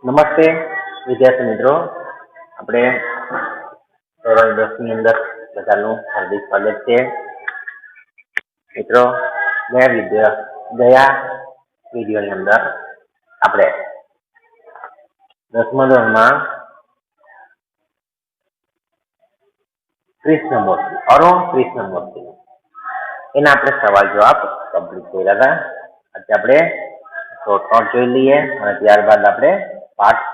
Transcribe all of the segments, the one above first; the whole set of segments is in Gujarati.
નમસ્તે વિદ્યાર્થી મિત્રો, આપણે ધોરણ 10 ની અંદર બધાનું હાર્દિક સ્વાગત છે. મિત્રો, ગયા વિડીયોની અંદર આપણે 10મા ધોરણમાં કૃષ્ણમૂર્તિ, અરુણ કૃષ્ણમૂર્તિ એના આપણે સવાલ જવાબ કમ્પ્લીટ કર્યા હતા. આજે આપણે શોર્ટ નોટ જોઈ લઈએ અને ત્યારબાદ આપણે પાઠ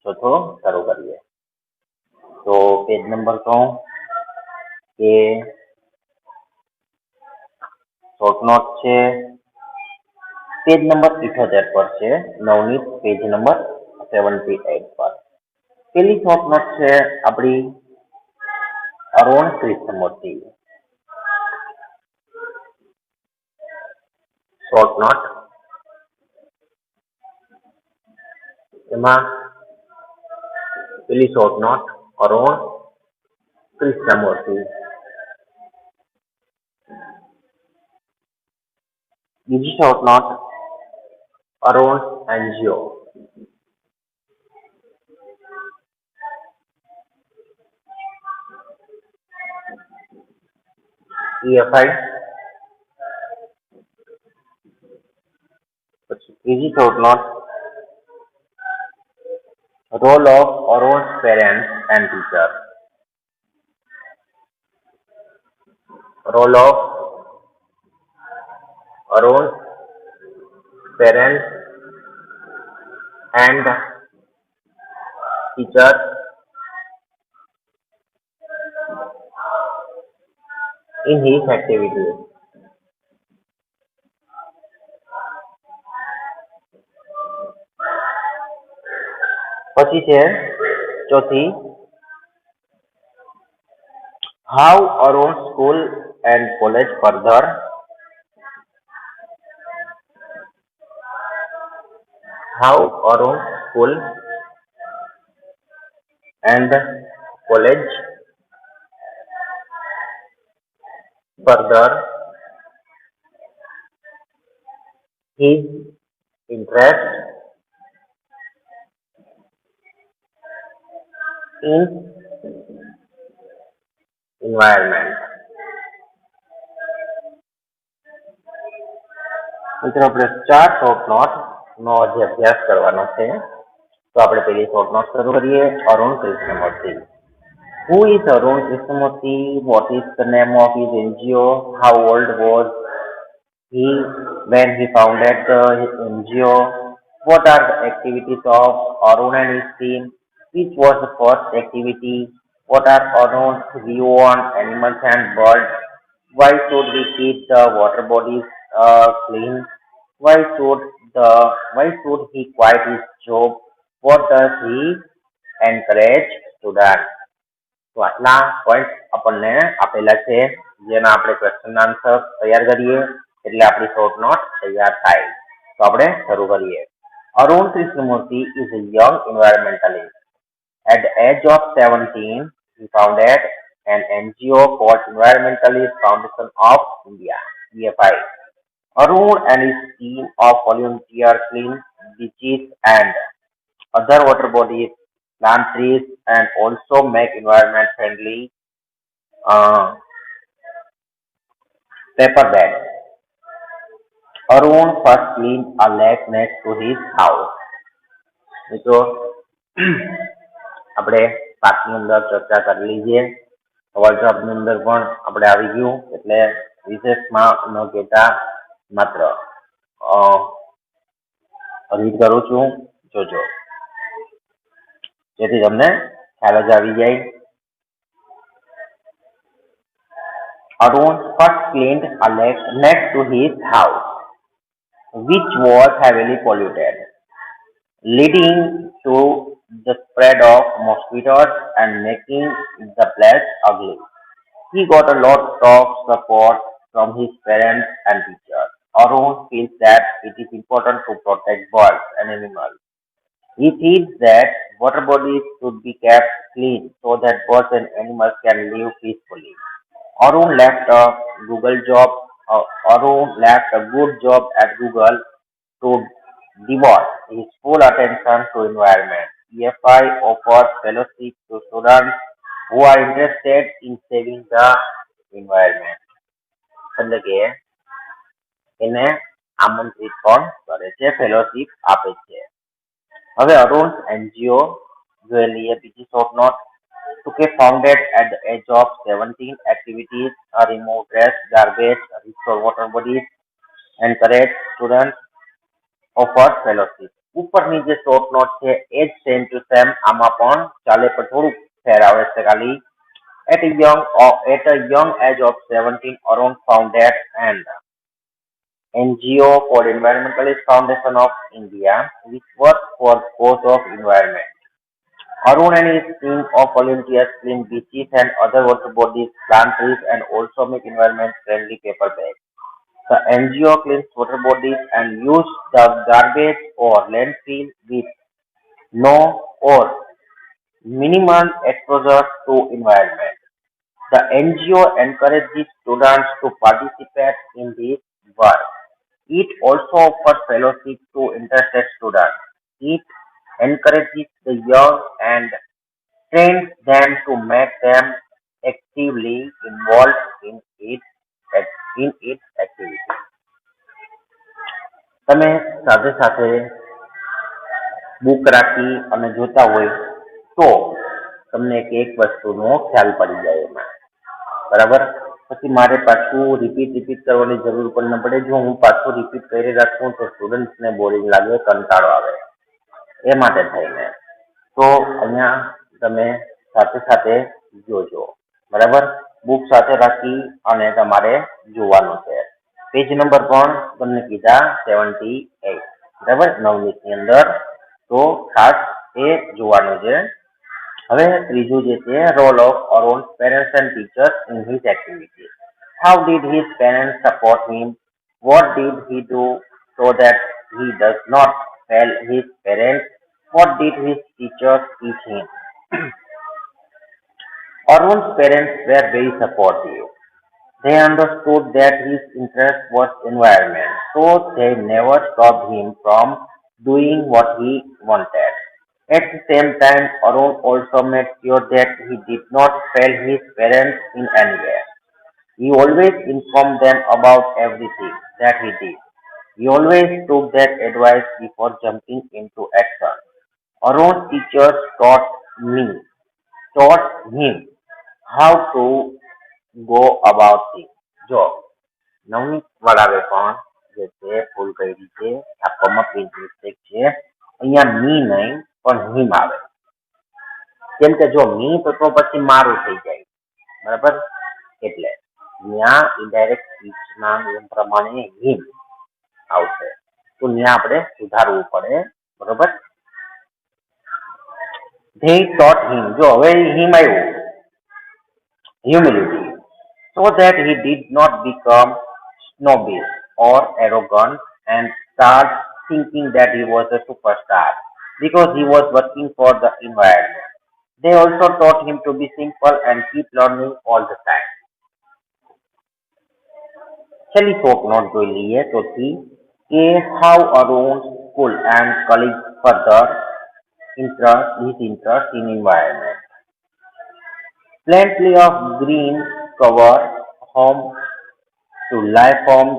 ચોથો શરૂ કરીએ. તો પેજ નંબર કહું કે શોર્ટ નોટ છે પેજ નંબર 78 પર છે, નવનીત પેજ નંબર 78 પર. પેલી શોર્ટ નોટ છે આપણી અરુણ કૃષ્ણમૂર્તિ. શોર્ટ નોટ એમાં પેલી શોર્ટ નોટ અરુણ કૃષ્ણમૂર્તિ, બીજી short note Arun NGO, EFI, પછી ત્રીજી short note role of Arun's parents and teachers. Role of Arun's parents and teachers in his activities. પછી છે ચોથી, how Arun school and college further how Arun school and college further his interest in environment. મિત્રો, આપણે 4 શોર્ટ નોટ નો જે અભ્યાસ કરવાનો છે, તો આપણે પેલી શોર્ટ નોટ શરૂ કરીએ. Arun Krishnamurthy. Who is Arun Krishnamurthy? What is the name of his NGO? How old was he when he founded his NGO? What are the activities of Arun and his team? Which was the first activity? What are Arun's view on animals and birds? Why should we keep the water bodies clean? Why should he quit his job? What does he encourage students? તો આટલા પોઈન્ટ આપણને આપેલા છે, જેના આપણે ક્વેશ્ચન આન્સર તૈયાર કરીએ એટલે આપણી શોર્ટ નોટ તૈયાર થાય. તો આપણે શરૂ કરીએ. Arun Krishnamurthy is a young environmentalist. At the age of 17, he founded an NGO called Environmentalist Foundation of India, EFI. Arun and his team of volunteers clean beaches and other water bodies, plant trees, and also make environment friendly paper bags. Arun first cleaned a lake next to his house. મિત્રો, આપણે પાઠની અંદર ચર્ચા કરી લીધી. સવાલ જવાબની અંદર પણ આપણે આવી ગયું, એટલે વિશેષમાં ન કહેતા માત્ર રીડ કરું છું, જોજો, જેથી તમને ખ્યાલ જ આવી જાય. Arun first cleaned a lake next to his house, which was heavily polluted, leading to the spread of mosquitoes and making the place ugly. He got a lot of support from his parents and teachers. Arun feels that it is important to protect birds and animals. He feels that water bodies should be kept clean so that birds and animals can live peacefully. Arun left a Google job. Arun left a good job at Google to devote his full attention to environment. EFI offers fellowship to students who are interested in saving the environment. એટલે કે એને આમંત્રિત પણ કરે છે, ફેલોશિપ આપે છે. હવે અરુણ એનજીઓ જોઈ લઈએ બીજી short note. To get founded at the age of 17, activities are remove trash, garbage, restore water bodies, encourage students, offer fellowship. ઉપરની જે શોર્ટ નોટ છે એ જ સેમ ટુ સેમ આમાં પણ ચાલે, પણ થોડુંક ફેર આવે છે ખાલી. At a young age of 17, Arun founded an NGO called Environmentalist Foundation of India, which works for the cause of environment. Arun and his team of volunteers clean beaches and other water bodies, plant trees, and also make environment-friendly paper bags. The NGO cleans water bodies and use the garbage or landfill with no or minimal exposure to environment. The NGO encourages students to participate in this work. It also offers fellowship to interested students. It encourages the young and trains them to make them actively involved in its activity. તમે સાથે સાથે બુક રાખી અને જોતા હોય તો તમને એક વસ્તુનો ખ્યાલ પડી જાય એમાં, બરાબર. પછી મારે પાછું રિપીટ કરવાની જરૂર પણ ન પડે. જો હું પાછું રિપીટ કરી રાખું તો સ્ટુડન્ટ્સને બોરિંગ લાગે, કંટાળો આવે, એ માટે થઈને. તો અહીંયા તમે સાથે સાથે જોજો, બરાબર. બુક સાથે રાખી અને તમારે જોવાનું છે. પેજ નંબર પણ તમને કીધા 78, બરાબર, 19ની અંદર. તો ખાસ એ જોવાનું છે. હવે ત્રીજું જે છે, role of Arun's parents and teachers in his activities. How did his parents support him? What did he do so that he does not fail his parents? What did his teachers teach him? Arun's parents were very supportive. They understood that his interest was environment, so they never stopped him from doing what he wanted. At the same time, Arun also made sure that he did not fail his parents in any way. He always informed them about everything that he did. He always took their advice before jumping into action. Arun's teachers taught him how to go about things. જો નવની વડાવે પણ જે છે ભૂલ કરી છે, આપવામાં પ્રિન્ટ મિસ્ટેક છે. અહીંયા મી નહીં પણ હિમ આવે, કેમ કે જો મી તો પછી મારું થઈ જાય, બરાબર. એટલે ત્યાં ઇનડાયરેક્ટ સ્પીચના નિયમ પ્રમાણે હિમ આવશે, તો ત્યાં આપણે સુધારવું પડે, બરોબર. They taught him, જો હવે હિમ આવ્યું, humility, so that he did not become snobbish or arrogant and start thinking that he was a superstar because he was working for the environment. They also taught him to be simple and keep learning all the time. છેલ્લી શોર્ટ નોટ જોઈ લઈએ ચોથી, કે how Arun's school and colleagues further his interest in environment. Plenty of green cover home to life forms,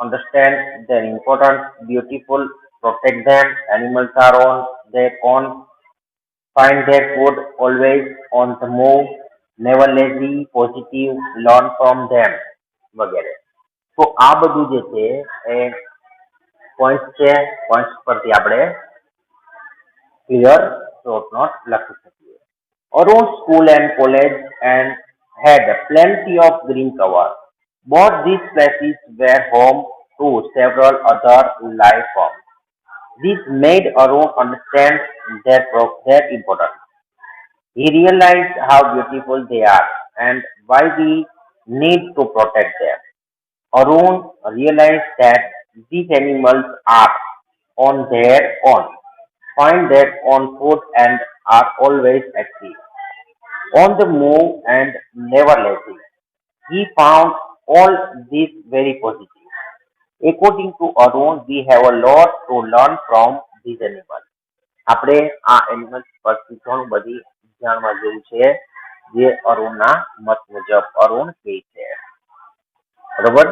understand their importance, beautiful, protect them, animals are on their own, find their food, always on the move, never lazy, positive, learn from them, વગેરે. તો આ બધું જે છે એ પોઈન્ટ્સ છે, પોઈન્ટ્સ પરથી આપણે ક્લિયર શોર્ટ નોટ લખી શકીએ. Arun School and College and had plenty of green cover. Both these places were home to several other life forms. This made Arun understand their importance. He realized how beautiful they are and why we need to protect them. Arun realized that these animals are on their own, find their own food and are always active, on the move and never lazy. He found all this very positive. According to Arun, we have a lot to learn from these animals. આપણે આ એનિમલ્સ પરથી ઘણું બધી જાણવા જેવું છે જે અરુણના મત મુજબ અરુણ કહે છે. બરોબર,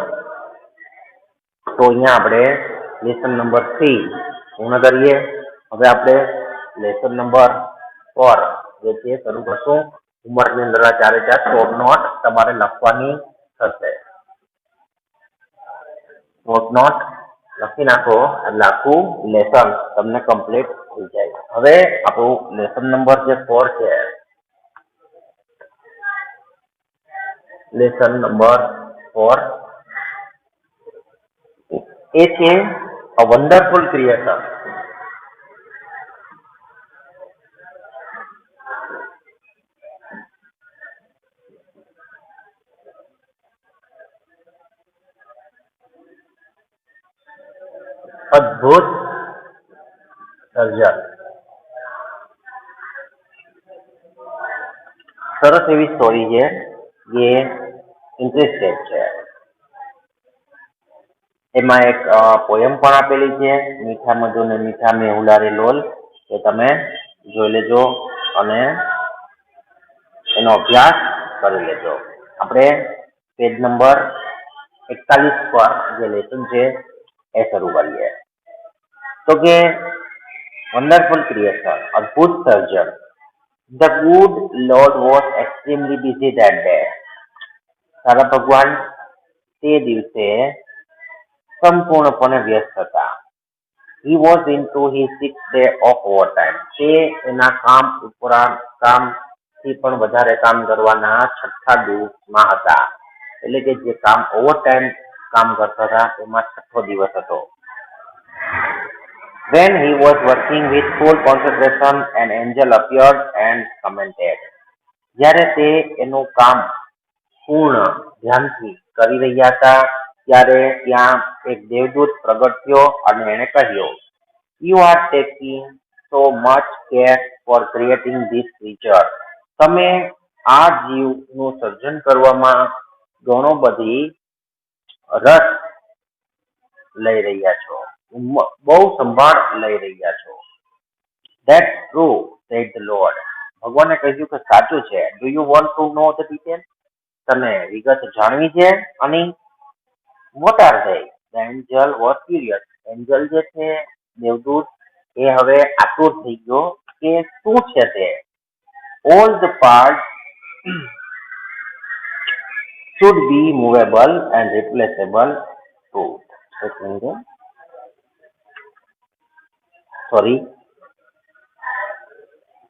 તો અહીંયા આપણે લેસન નંબર 3 પૂર્ણ કરીએ. હવે આપણે લેસન નંબર 4 જે છે શરૂ કરશું. હોમવર્કની અંદર આ ચારે ચાર શોર્ટ નોટ તમારે લખવાની થશે. શોર્ટ નોટ લખી નાખો એટલે આખું લેસન તમને કમ્પ્લીટ થઈ જાય. હવે આપણું લેસન નંબર જે 4 છે, લેસન નંબર 4 એ છે અ વન્ડરફુલ ક્રિએશન. અદ્ભુત સર્જન. સરસ એવી સ્ટોરી છે, જે ઇન્ટરેસ્ટેડ છે. એમાં એક પોયમ પણ આપેલી છે, મીઠા મધુ ને મીઠા મેહુલા રે લોલ, એ તમે જોઈ લેજો અને એનો અભ્યાસ કરી લેજો. આપણે પેજ નંબર 41 પર જે લેસન છે એ શરૂ કરીએ. તો કે વન્ડરફુલ ક્રિએશન, અદ્ભુત સર્જન. The good Lord was extremely busy that day. સારા ભગવાન તે દિવસે સંપૂર્ણપણે વ્યસ્ત હતા. He was into his 6th day of overtime. તે એના કામથી પણ વધારે કામ કરવાના 6થા દિવસમાં હતા. એટલે કે જે કામ ઓવરટાઈમ કામ કરતા હતા એમાં 6થો દિવસ હતો. When he was working with full concentration, an angel appeared and commented. જ્યારે તે એનું કામ પૂર્ણ ધ્યાનથી કરી રહ્યા હતા ત્યારે ત્યાં એક દેવદૂત પ્રગટ થયો અને એણે કહ્યું, You are taking so much care for creating this creature. તમે આ જીવનું સર્જન કરવામાં ઘણો બધી રસ લઈ રહ્યા છો, બહુ સંભાળ લઈ રહ્યા છો. That's true, said the Lord. ભગવાને કહ્યું કે સાચું છે. Do you want to know the details? તમે વિગત જાણવી છે? અને what are they? The angel was curious. Angel જે છે દેવદૂત એ હવે આતુર થઈ ગયો કે શું છે તે. All the parts should be movable and replaceable too. Sorry,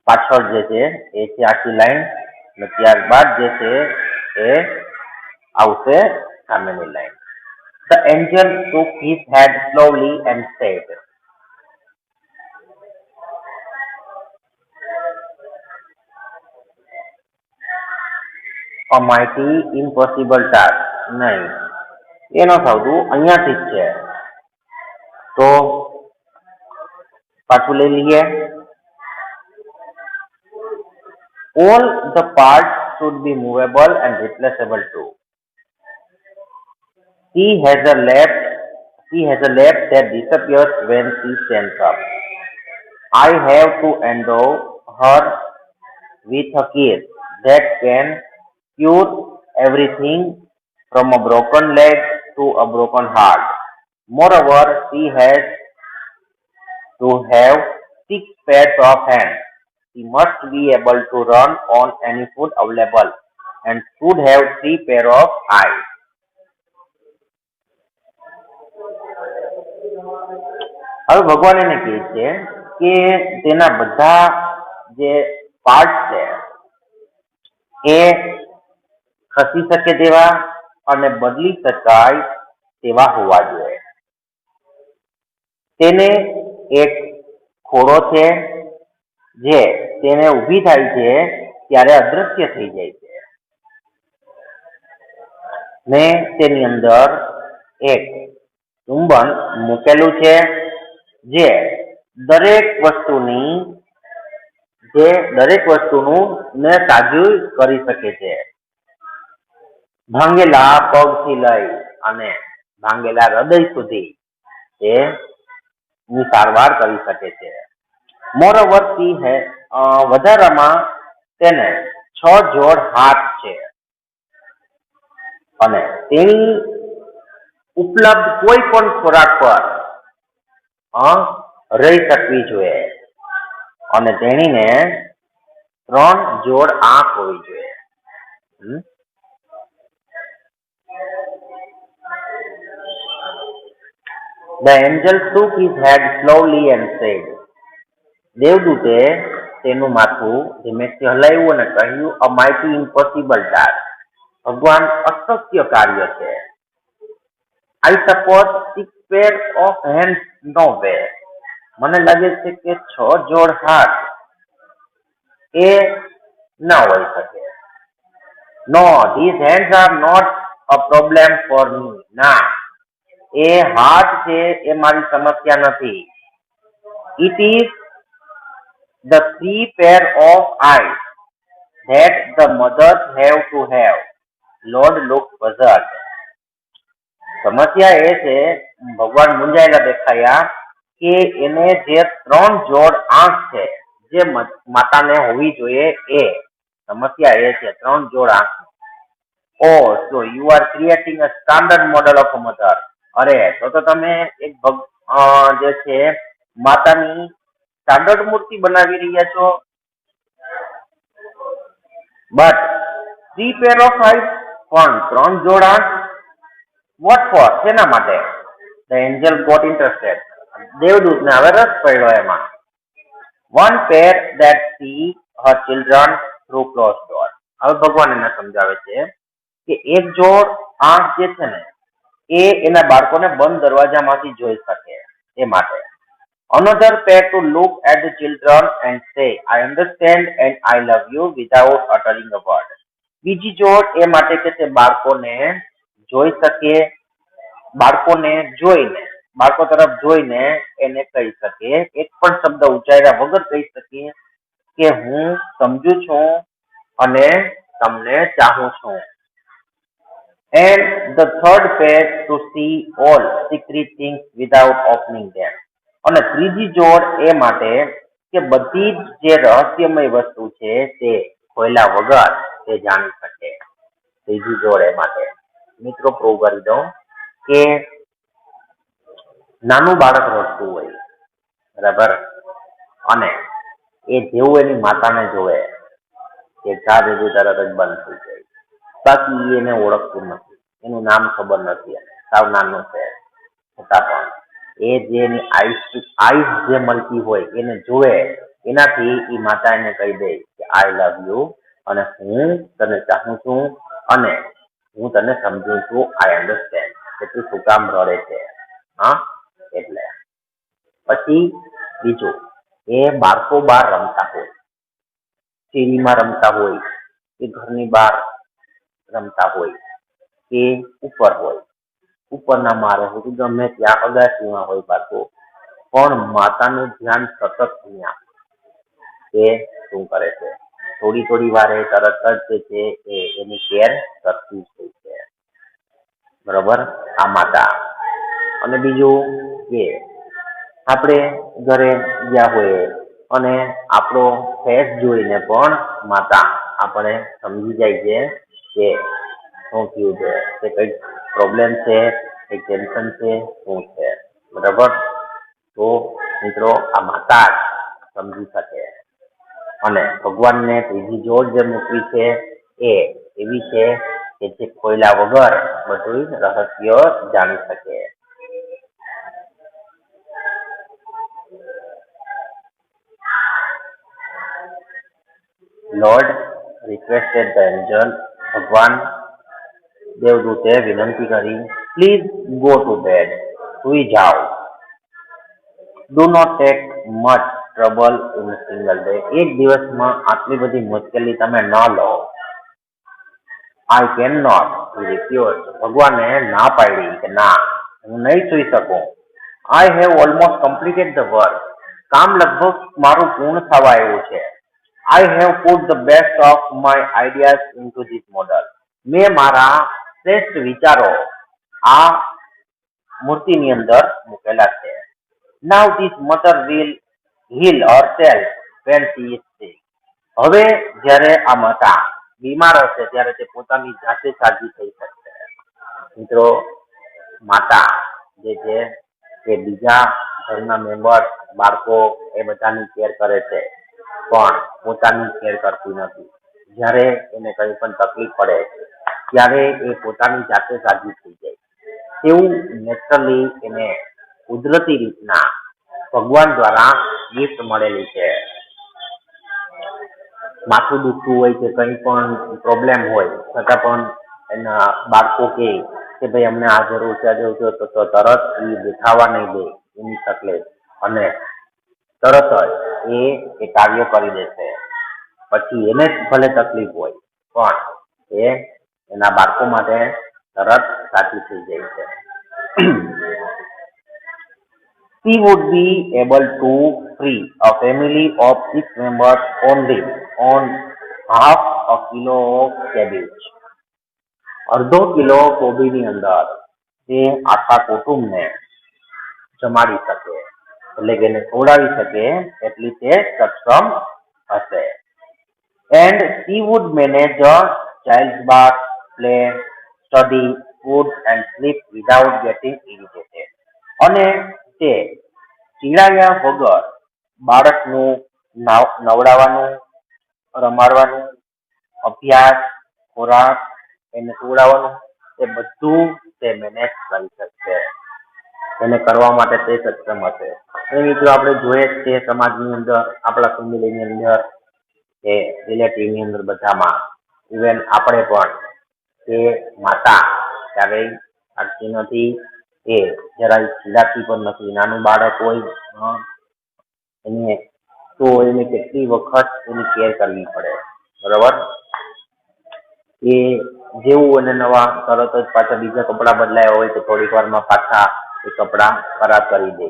પાછળ જે છે એ છે આખી લાઈન અને ત્યારબાદ જે છે એ આવશે સામેની line. The angel took his head slowly and said, A mighty impossible task. નહીં, એ ન થતું, અહીંયાથી જ છે. તો પાછું લઈ લઈએ. All the parts should be movable and replaceable too. She has a lap that disappears when she stands up. I have to endow her with a kiss that can cure everything from a broken leg to a broken heart. Moreover, she has to have 6 pairs of hands. She must be able to run on any food available and should have 3 pairs of eyes. હવે ભગવાન એને કહે છે કે તેના બધા જે પાર્ટ છે એ ખસી શકે તેવા અને બદલી શકાય તેવા હોવા જોઈએ. તેને એક ખોડો છે જે તેને ઊભી થાય છે ત્યારે અદૃશ્ય થઈ જાય છે ને તેની અંદર એક ચુંબન મૂકેલું છે જે દરેક વસ્તુનું ને તાજું કરી શકે છે. ભાંગેલા પગથી લઈ અને ભાંગેલા હૃદય સુધી તેની સારવાર કરી શકે છે. મોરઓવર વધારામાં તેને 6 જોડ હાથ છે અને તેની ઉપલબ્ધ કોઈ પણ ખોરાક પર રહી શકવી જોઈએ અને તેણીને 3 જોડ આંખ હોવી જોઈએ. The angel shook his head slowly and said, દેવદૂતે તેનું માથું ધીમેથી હલાવ્યું અને કહ્યું, a mighty impossible task. ભગવાન અશક્ય કાર્ય છે. I suppose 6 pair of hands, no way. મને લાગે છે કે 6 જોડ હાથ એ ના હોઈ શકે. No, these hands are not a problem for me. ના, એ હાથ છે એ મારી સમસ્યા નથી. It is the 3 pair of eyes that the mothers have to have. Lord looked puzzled. સમસ્યા એ છે, ભગવાન મૂંઝાયેલા દેખાયા કે એને જે 3 જોડ આંખ છે જે માતાને હોવી જોઈએ એ સમસ્યા એ છે, 3 જોડ આંખ. Oh, so you are creating a standard model of a mother. અરે તો તમે એક જે છે માતાની સ્ટાન્ડર્ડ મૂર્તિ બનાવી રહ્યા છો. બટ 3 pair of eyes, પણ 3 જોડ આંખ. What for? શેના માટે? The angel got interested. દેવદૂતને હવે રસ પડ્યો એમાં. 1 pair that see her children through closed doors. હવે ભગવાન એને સમજાવે છે કે એક જોડ આંખ જે છે ને એ એના બાળકોને બંધ દરવાજામાંથી જોઈ શકે એ માટે. Another pair to look at the children and say, I understand and I love you without uttering a word. બીજી જોડ એ માટે કે તે બાળકોને જોઈ શકે, બાળકોને જોઈને, બાળકો તરફ જોઈને એને કહી શકે, એક પણ શબ્દ ઉચ્ચાર્યા વગર કહી શકે કે હું સમજુ છું અને તમને ચાહું છું. And the third pair to see all secret things without opening them. અને ત્રીજી જોડ એ માટે કે બધી જે રહસ્યમય વસ્તુ છે તે ખોલ્યા વગર તે જાણી શકે. ત્રીજી જોડ એ માટે. મિત્રો પ્રૂવ કરી દઉં કે નાનું બાળક રડતું હોય બરાબર, અને એ જેવું એની માતાને જોવે કે ચા જેવી તરત જ બંધ થઈ જાય. બાકી એને ઓળખતું નથી, એનું નામ ખબર નથી, અને સાવ નાનું છે છતાં પણ એ જે એની આઈસ જે મળતી હોય એને જોવે, એનાથી એ માતા એને કહી દે કે આઈ લવ યુ અને હું તને ચાહું છું અને હું તને સમજુ છું, આઈ અન્ડરસ્ટેન્ડ કે તું શું કામ રડે છે. હા, એટલે પછી બીજું, એ બાળકો બહાર રમતા હોય, શેરીમાં રમતા હોય કે ઘરની બહાર રમતા હોય કે ઉપર હોય, ઉપરના માળે હોય કે ગમે ત્યાં અગાસીમાં હોય બાળકો, પણ માતાનું ધ્યાન સતત અહીંયા એ શું કરે છે, થોડી વારે તરત જ જે છે એની કેર કરતી હોય છે. બરોબર, આ માતા. અને બીજું કે આપણે ઘરે ગયા હોઈએ અને આપણો ફેસ જોઈને પણ માતા આપણે સમજી જાય છે કે શું થયું છે, કે કંઈક પ્રોબ્લેમ છે, કંઈક ટેન્શન છે, શું છે. બરાબર, તો મિત્રો આ માતા જ સમજી શકે. અને ભગવાનને ત્રીજી જોડ જે મૂકવી છે એ એવી છે કે જે ખોલ્યા વગર બધું રહસ્ય જાણી શકે. Lord requested the angel. ભગવાન દેવદૂતે વિનંતી કરી, પ્લીઝ ગો ટુ બેડ. સુઈ જાઓ. Do not take much trouble in single day. એક દિવસમાં આટલી બધી મુશ્કેલી તમે ન લો. I can not refuse. ભગવાને ના પાડી કે ના, હું નહીં સુઈ શકું. I have almost completed the work. કામ લગભગ મારું પૂર્ણ થવા આવ્યું છે. I have put the best of my ideas into this model. મેં મારા શ્રેષ્ઠ વિચારો આ મૂર્તિની અંદર મૂકેલા છે. Now this mother will heal herself when she is sick. હવે જ્યારે આ માતા બીમાર હશે ત્યારે તે પોતાની જાતે સાજી થઈ શકશે. મિત્રો, માતા જે છે તે બીજા ઘરના મેમ્બર, બાળકો એ બધાની કેર કરે છે, પણ પોતાની કેર કરતી નથી. જ્યારે એને કંઈ પણ તકલીફ પડે ત્યારે એ પોતાની જાતે સાજી થઈ જાય. તેવું નેચરલી એને કુદરતી રીતના ભગવાન દ્વારા ગિફ્ટ મળેલી છે. માથું દુખતું હોય કે કંઈ પણ પ્રોબ્લેમ હોય છતાં પણ એના બાળકો કે ભાઈ અમને આ જરૂર છે, આ જરૂર છે, તો તરત એ દેખાવા નહીં દે એની તકલીફ અને તરત જ એ કાર્ય કરી દેશે. પછી એને જ ભલે તકલીફ હોય પણ એ એના બાળકો માટે તરત સાચી થઈ જાય છે. She would be able to free a family of 6 members only on half a kilo of cabbage. અડધો કિલો કોબીની અંદર તે આખા કુટુંબને જમાડી શકે, એટલે કે એને ખવડાવી શકે એટલી તે સક્ષમ હશે. And she would manage a child's bath, play, study, food and sleep without getting irritated. અને તે ચીડાયા વગર બાળકનું નવડાવવાનું, રમાડવાનું, અભ્યાસ, ખોરાક એને સુવડાવવાનું એ બધું તે મેનેજ કરી શકશે. એને કરવા માટે તે સક્ષમ હશે. એ મિત્રો આપણે જોઈએ તે સમાજની અંદર, આપણા ફેમિલીની અંદર, કે રિલેટિવની અંદર, બધામાં ઇવન આપણે પણ તે માતા ક્યારેય થાકતી નથી, એ જરાય ચીડાતી પણ નથી. નાનું બાળક હોય એને તો એને કેટલી વખત એની કેર કરવી પડે, બરાબર. એ જેવું એને નવા તરત જ પાછા બીજા કપડાં બદલાયા હોય તો થોડીક વારમાં પાછા એ કપડાં ખરાબ કરી દે,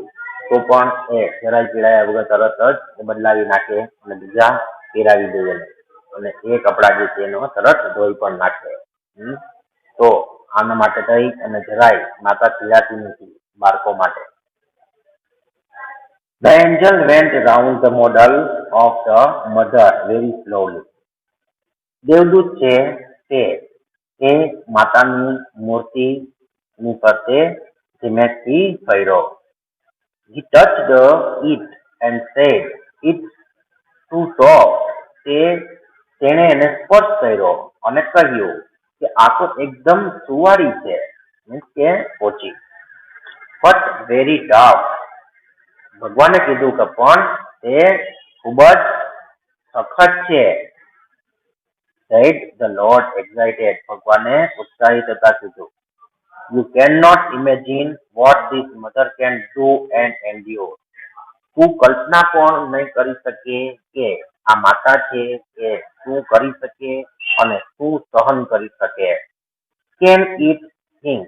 તો પણ એ જરાય ચીડાયા વગર તરત જ એ બદલાવી નાખે અને બીજા પહેરાવી દે અને એ કપડાં જે છે એનો તરત ધોઈ પણ નાખે. તો આના માટે થઈ અને જરાય માતા ચીડાતી નથી બાળકો માટે. The angel went round the model of the mother very slowly. દેવદૂત છે તે માતાની મૂર્તિની ફરતે ધીમેથી ફર્યો. He touched it and said, "It's too soft." તેણે એને સ્પર્શ કર્યો અને કહ્યું કે આ તો એકદમ સુવાળી છે, મીન્સ કે ઓછી. But very tough. ભગવાને કીધું કે પણ તે ખૂબ જ સખત છે. Said the Lord excited. ભગવાને ઉત્સાહિત હતા કીધું. You cannot imagine what this mother can do and endure. તું કલ્પના પણ નહીં કરી શકે કે આ માતા છે એ શું કરી શકે અને શું સહન કરી શકે. Can it think?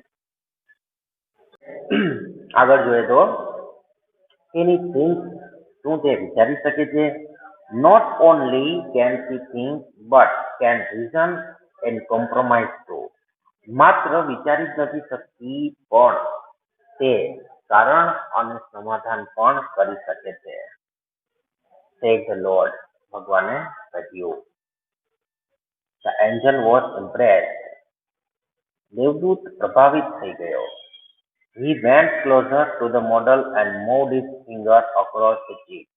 આગળ જોઈએ તો can it think? શું તે વિચારી શકે છે? Not only can she think but can reason and compromise too. માત્ર વિચારી જ નથી શકતી પણ તે કારણ અને સમાધાન પણ કરી શકે છે. Said the Lord. ભગવાને કહ્યું. The angel was impressed. દેવદૂત પ્રભાવિત થઈ ગયો. He went closer to the model and moved his finger across the cheek.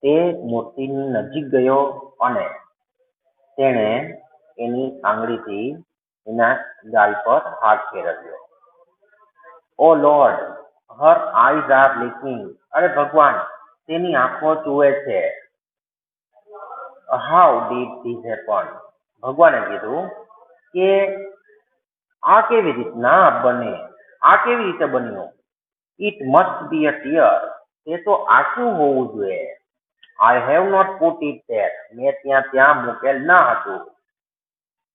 તે મૂર્તિની નજીક ગયો અને તેણે એની આંગળીથી એના ગાલ પર હાથ ફેરવ્યો. Oh Lord, her eyes are leaking. અરે ભગવાન, તેની આંખો ચૂવે છે. How did this happen? ભગવાને કીધું કે આ કેવી રીતના બને, આ કેવી રીતે બન્યું? It must be a tear. તે તો આંસુ હોવું જોઈએ. I have not put it there. મેં ત્યાં મૂકેલ ન હતું.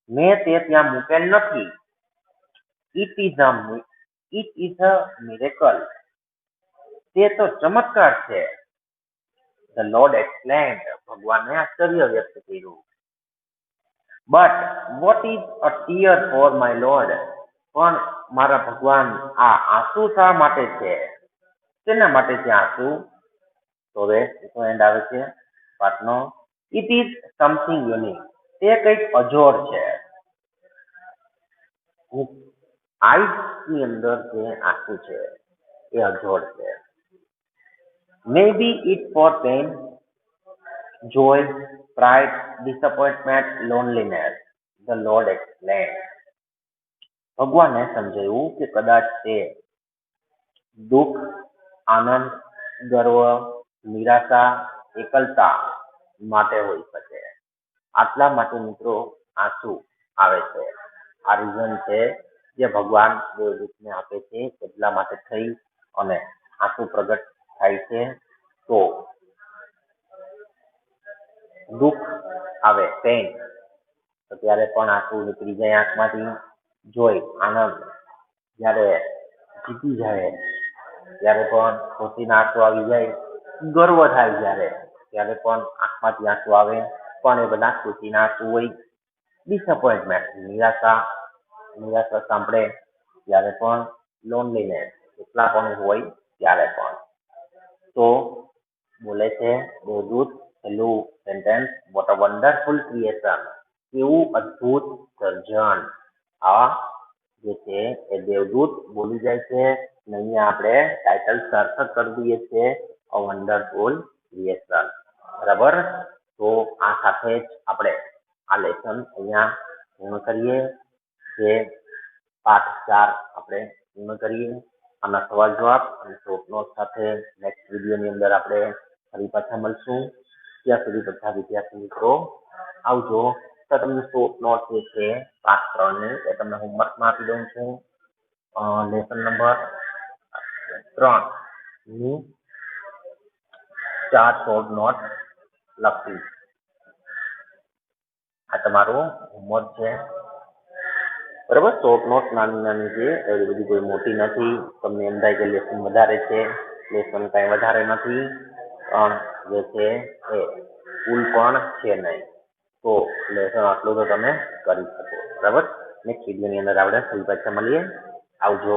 મેં તે ત્યાં મૂકેલ નથી. It is a miracle. તે તો ચમત્કાર છે. The Lord exclaimed. ભગવાને આશ્ચર્ય વ્યક્ત કર્યું. But what is a tear for my Lord? પણ મારા ભગવાન આ આંસુ શા માટે છે? શેના માટે છે આંસુ? તો હવે એન્ડ આવે છે પાઠનો. It is something unique. તે કંઈક અજોડ છે. આઈસ ની અંદર જે આંસુ છે એ અજોડ છે. May be it for pain, joy, pride, disappointment, loneliness. The Lord explained. ભગવાને સમજાવ્યું કે કદાચ તે દુઃખ, આનંદ, ગર્વ, નિરાશા, એકલતા માટે હોઈ શકે. આટલા માટે મિત્રો આંસુ આવે છે. આ રીઝન છે જે ભગવાન દેવદૂતને આપે છે એટલા માટે થઈ અને આંસુ પ્રગટ થાય છે. તો દુઃખ આવે, પેન, તો ત્યારે પણ આંસુ નીકળી જાય આંખમાંથી. જોઈ, આનંદ, જ્યારે જીતી જાય ત્યારે પણ ખુશીના આંસુ આવી જાય. ગર્વ થાય ત્યારે પણ આંખમાંથી આંસુ આવે, પણ એ બધા ખુશીના આંસુ હોય. ડિસઅપોઇન્ટમેન્ટ, નિરાશા સાંભળે ત્યારે પણ. લોનલીનેસ, એકલા પણ હોય ત્યારે પણ. તો બોલે છે દેવદૂત છેલ્લું sentence, what a wonderful creation. કેવું અદ્ભુત સર્જન. આ જે છે એ દેવદૂત બોલી જાય છે અને અહીંયા આપણે ટાઇટલ સાર્થક કરી દઈએ છીએ, અ વન્ડરફુલ ક્રિએશન. બરાબર. તો આ સાથે જ આપણે આ લેસન અહીંયા પૂર્ણ કરીએ. જે પાઠ 4 આપણે પૂર્ણ કરીએ. આના સવાલ જવાબ અને શોર્ટ નોટ સાથે નેક્સ્ટ વિડીયોની અંદર આપણે ફરી પાછા મળશું. ત્યાં સુધી બધા વિદ્યાર્થી મિત્રો આવજો. તો તમને શોર્ટ નોટ જે છે પાઠ 3 ની એ તમને હોમવર્કમાં આપી દઉં છું. લેસન નંબર 3 ની 4 શોર્ટ નોટ લખી. આ તમારું હોમવર્ક છે. બરાબર. શોર્ટ નોટ નાની છે, એવી બધી કોઈ મોટી નથી. તમને એમ થાય કે લેસન વધારે છે, લેસન કાંઈ વધારે નથી. જે છે એ સ્કૂલ પણ છે નહીં. તો લેસન આટલું તો તમે કરી શકો. બરાબર. નેક્સ્ટ વિડીયોની અંદર આપણે ફરી પાછા મળીએ. આવજો.